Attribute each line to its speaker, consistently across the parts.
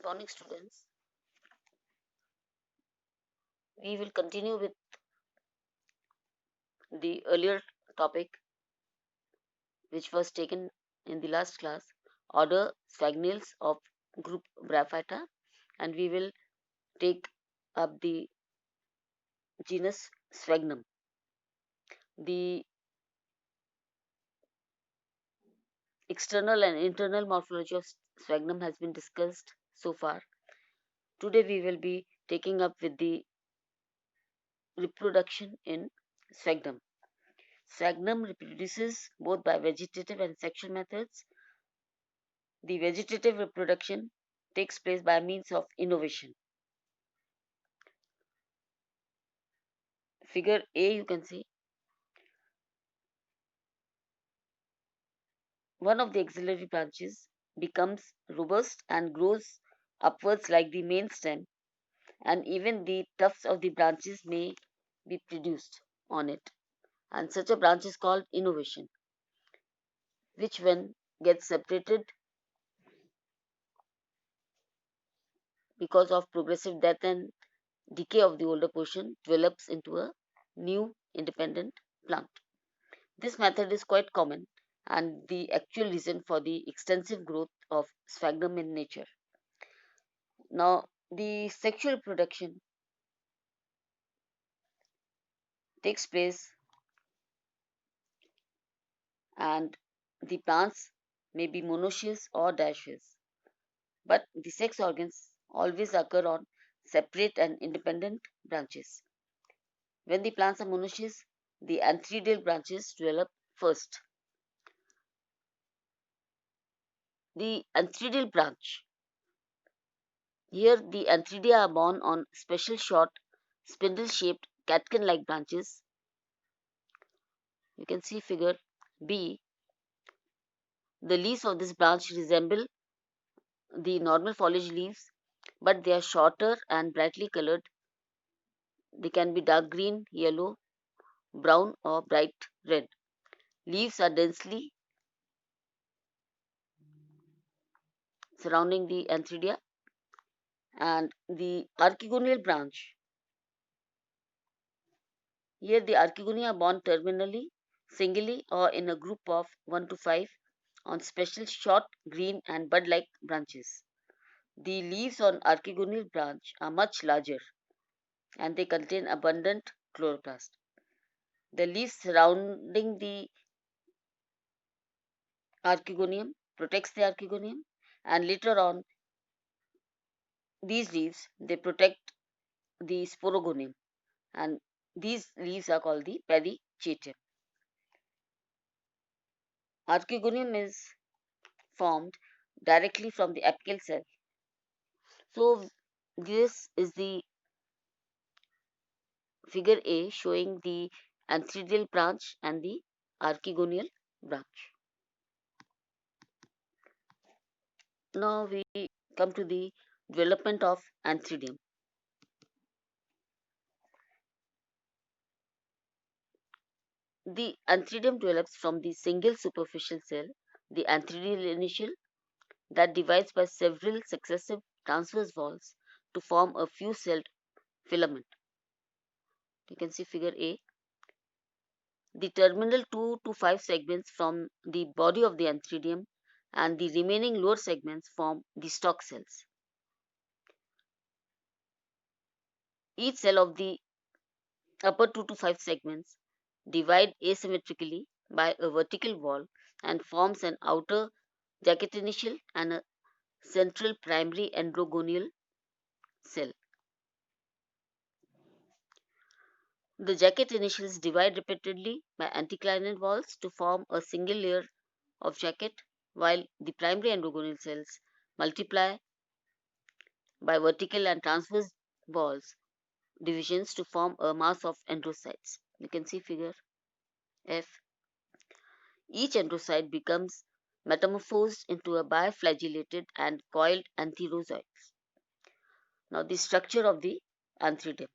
Speaker 1: Good morning, students. We will continue with the earlier topic, which was taken in the last class, order sphagnales of group Bryophyta, and we will take up the genus Sphagnum. The external and internal morphology of sphagnum has been discussed so far. Today we will be taking up with the reproduction in sphagnum. Sphagnum reproduces both by vegetative and sexual methods. The vegetative reproduction takes place by means of innovation. Figure A, you can see one of the axillary branches becomes robust and grows upwards like the main stem, and even the tufts of the branches may be produced on it. And such a branch is called innovation, which, when gets separated because of progressive death and decay of the older portion, develops into a new independent plant. This method is quite common and the actual reason for the extensive growth of sphagnum in nature. Now, the sexual reproduction takes place and the plants may be monoecious or dioecious, but the sex organs always occur on separate and independent branches. When the plants are monoecious, the antheridial branches develop first. The antheridial branch. Here, the antheridia are borne on special short, spindle shaped catkin like branches. You can see figure B. The leaves of this branch resemble the normal foliage leaves, but they are shorter and brightly colored. They can be dark green, yellow, brown, or bright red. Leaves are densely surrounding the antheridia, and the archegonial branch. Here, the archegonia are borne terminally, singly, or in a group of 1 to 5 on special short, green, and bud like branches. The leaves on archegonial branch are much larger and they contain abundant chloroplast. The leaves surrounding the archegonium protects the archegonium, and later on these leaves they protect the sporogonium, and these leaves are called the perichaetum. Archegonium is formed directly from the apical cell. So this is the figure A showing the antheridial branch and the archegonial branch. Now we come to the development of antheridium. The antheridium develops from the single superficial cell, the antheridial initial, that divides by several successive transverse walls to form a few-celled filament. You can see figure A. The terminal 2 to 5 segments from the body of the antheridium and the remaining lower segments form the stalk cells. Each cell of the upper 2 to 5 segments divide asymmetrically by a vertical wall and forms an outer jacket initial and a central primary androgonial cell. The jacket initials divide repeatedly by anticlinal walls to form a single layer of jacket, while the primary androgonial cells multiply by vertical and transverse walls divisions to form a mass of androcytes. You can see figure F. Each androcyte becomes metamorphosed into a biflagellated and coiled antherozoids. Now, the structure of the antheridium.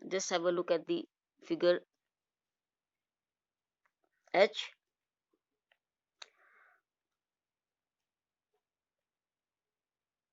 Speaker 1: Just have a look at the figure H.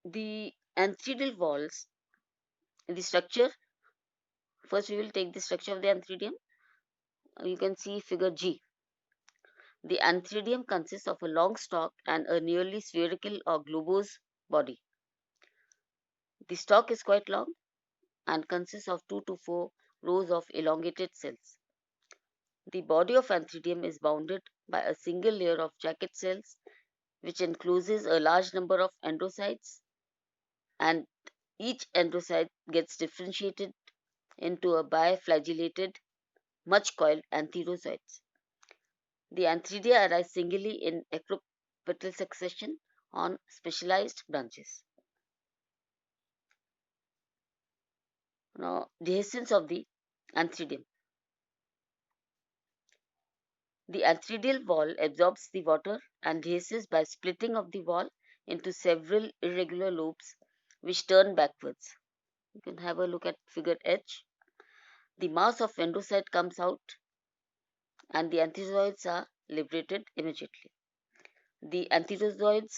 Speaker 1: The antheridial walls, the structure, first we will take the structure of the antheridium. You can see figure G. The antheridium consists of a long stalk and a nearly spherical or globose body. The stalk is quite long and consists of 2 to 4 rows of elongated cells. The body of antheridium is bounded by a single layer of jacket cells which encloses a large number of endocytes, and each endocyte gets differentiated into a biflagellated, much coiled antherozoids. The antheridia arise singly in acropetal succession on specialized branches. Now, dehiscence of the antheridium. The antheridial wall absorbs the water and dehisces by splitting of the wall into several irregular lobes which turn backwards. You can have a look at figure H. The mass of endocyte comes out and the antherozoids are liberated immediately. The antherozoids,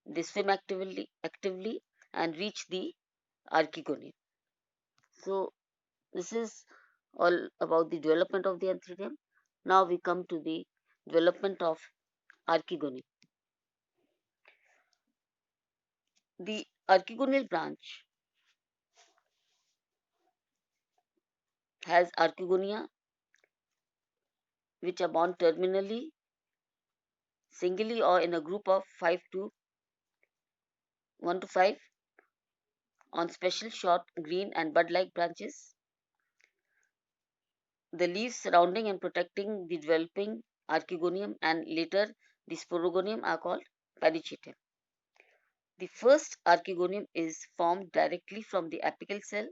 Speaker 1: they swim actively and reach the archegonium. So this is all about the development of the antheridium. Now we come to the development of archegonium. The archegonial branch has archegonia which are borne terminally, singly, or in a group of 1 to 5 on special short green and bud-like branches. The leaves surrounding and protecting the developing archegonium and later the sporogonium are called perichaetum. The first archegonium is formed directly from the apical cell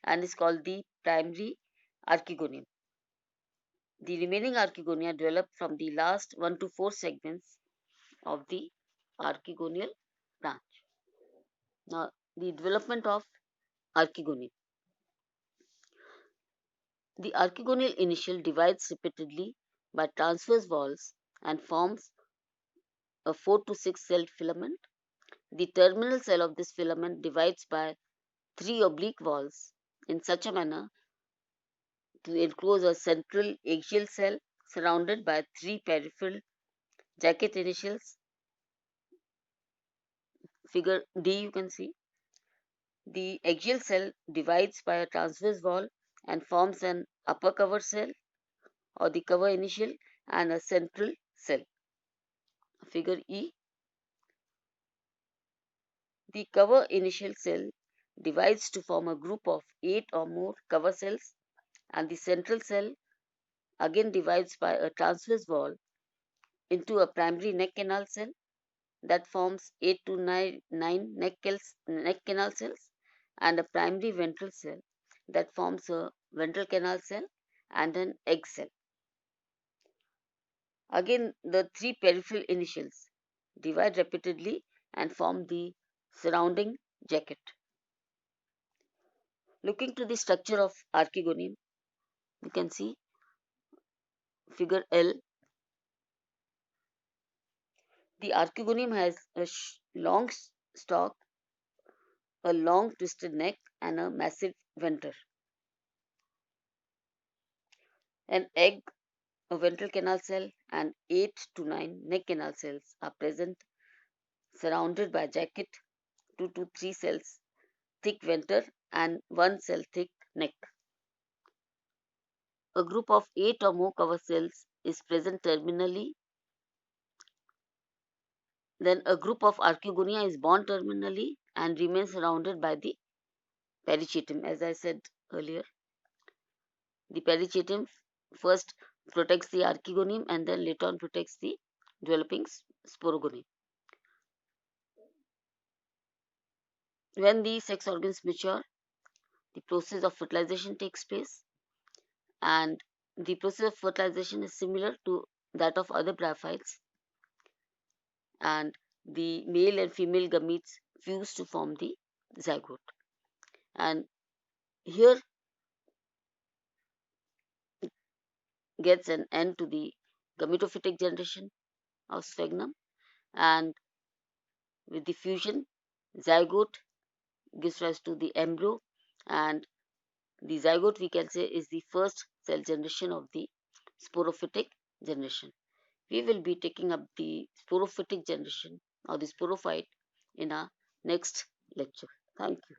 Speaker 1: and is called the primary archegonium. The remaining archegonia develop from the last 1 to 4 segments of the archegonial branch. Now, the development of archegonium. The archegonial initial divides repeatedly by transverse walls and forms a 4 to 6 celled filament. The terminal cell of this filament divides by 3 oblique walls in such a manner to enclose a central axial cell surrounded by 3 peripheral jacket initials. Figure D you can see. The axial cell divides by a transverse wall and forms an upper cover cell or the cover initial and a central cell. Figure E. The cover initial cell divides to form a group of 8 or more cover cells, and the central cell again divides by a transverse wall into a primary neck canal cell that forms 8 to 9 neck canal cells and a primary ventral cell that forms a ventral canal cell and an egg cell. Again, the 3 peripheral initials divide repeatedly and form the surrounding jacket. Looking to the structure of archegonium, you can see figure L. The archegonium has a long stalk, a long twisted neck, and a massive venter. An egg, a ventral canal cell, and 8 to 9 neck canal cells are present, surrounded by a jacket, 2 to 3 cells thick venter, and 1 cell thick neck. A group of 8 or more cover cells is present terminally. Then a group of archegonia is born terminally and remains surrounded by the perichaetum. As I said earlier, the perichaetum first protects the archegonium and then later on protects the developing sporogonium. When the sex organs mature, the process of fertilization takes place, and the process of fertilization is similar to that of other bryophytes, and the male and female gametes fuse to form the zygote. And here gets an end to the gametophytic generation of sphagnum, and with the fusion Zygote gives rise to the embryo, and the zygote, we can say, is the first cell generation of the sporophytic generation. We will be taking up the sporophytic generation or the sporophyte in our next lecture. Thank you.